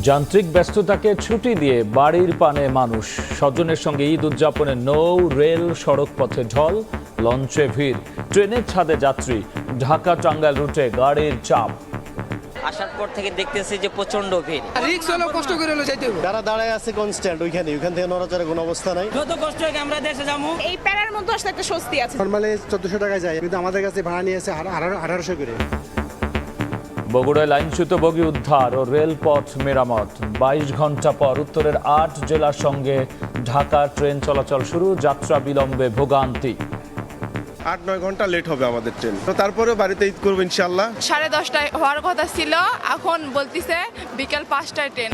যান্ত্রিক ব্যস্ততাকে ছুটি দিয়ে বাড়ির পানে মানুষ স্বজনের সঙ্গে ঈদ উদযাপনে নৌ রেল সড়ক পথে ঢল, লঞ্চে ভিড়, ট্রেনের ছাদে যাত্রী, ঢাকা টাঙ্গাইল রুটে গাড়ির চাপ। আসার পর থেকে দেখতেছি যে প্রচন্ড ভিড়। রিক্স হলো, কষ্ট করে হলো যাইতে হবে। যারা দাঁড়ায় আছে কনস্ট্যান্ট ওইখান থেকে নড়াচড়ার কোনো অবস্থা নাই। যত কষ্ট হোক আমরা দেশে যাবো। এই প্যারার মধ্যে আসলে একটা স্বস্তি আছে। নরমালি 1400 টাকা যায়, কিন্তু আমাদের কাছে ভাড়া নিয়েছে 1800 করে। বগুড়ায় লাইনচ্যুত বগি উদ্ধার ও রেলপথ মেরামত। 22 ঘন্টা পর উত্তরের 8 জেলার সঙ্গে ঢাকা ট্রেন চলাচল শুরু, যাত্রা বিলম্বে ভোগান্তি। 8-9 ঘন্টা লেট হবে আমাদের ট্রেন, তো তারপরে বাড়িতে ঈদ করবো ইনশাল্লাহ। 10:30টায় হওয়ার কথা ছিল, এখন বলতিছে বিকাল 5টায় ট্রেন।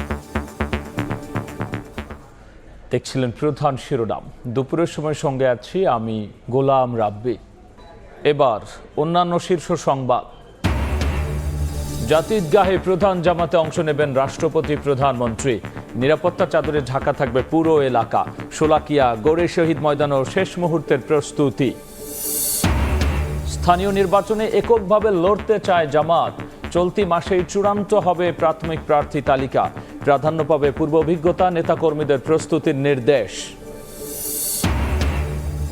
দেখছিলেন প্রধান শিরোনাম। দুপুরের সময় সঙ্গে আছি আমি গোলাম রাব্বি। এবার অন্যান্য শীর্ষ সংবাদ। জাতীয় ঈদগাহে প্রধান জামাতে অংশ নেবেন রাষ্ট্রপতি, প্রধানমন্ত্রী। নিরাপত্তা চাদরে ঢাকা থাকবে পুরো এলাকা। শোলাকিয়া, গড়ে শহীদ ময়দানও শেষ মুহূর্তের প্রস্তুতি। স্থানীয় নির্বাচনে এককভাবে লড়তে চায় জামাত। চলতি মাসেই চূড়ান্ত হবে প্রাথমিক প্রার্থী তালিকা। প্রাধান্য পাবে পূর্ব অভিজ্ঞতা, নেতাকর্মীদের প্রস্তুতির নির্দেশ।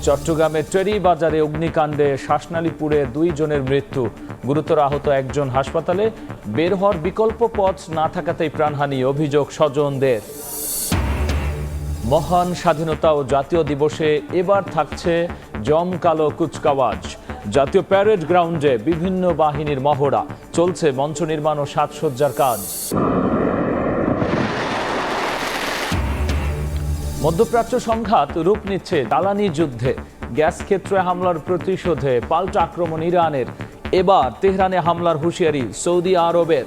চট্টগ্রামের টেরি বাজারে অগ্নিকাণ্ডে শ্বাসনালীপুরে 2 জনের মৃত্যু, গুরুতর আহত 1 জন হাসপাতালে। বের হওয়ার বিকল্প পথ না থাকাতেই প্রাণহানি, অভিযোগ স্বজনদের। মহান স্বাধীনতা ও জাতীয় দিবসে এবার থাকছে জমকালো কুচকাওয়াজ। জাতীয় প্যারেড গ্রাউন্ডে বিভিন্ন বাহিনীর মহড়া, চলছে মঞ্চ নির্মাণ ও সাজসজ্জার কাজ। মধ্যপ্রাচ্য সংঘাত রূপ নিচ্ছে জ্বালানি যুদ্ধে। গ্যাস ক্ষেত্রে হামলার প্রতিশোধে পাল্টা আক্রমণ ইরানের। এবার তেহরানে হামলার হুঁশিয়ারি সৌদি আরবের।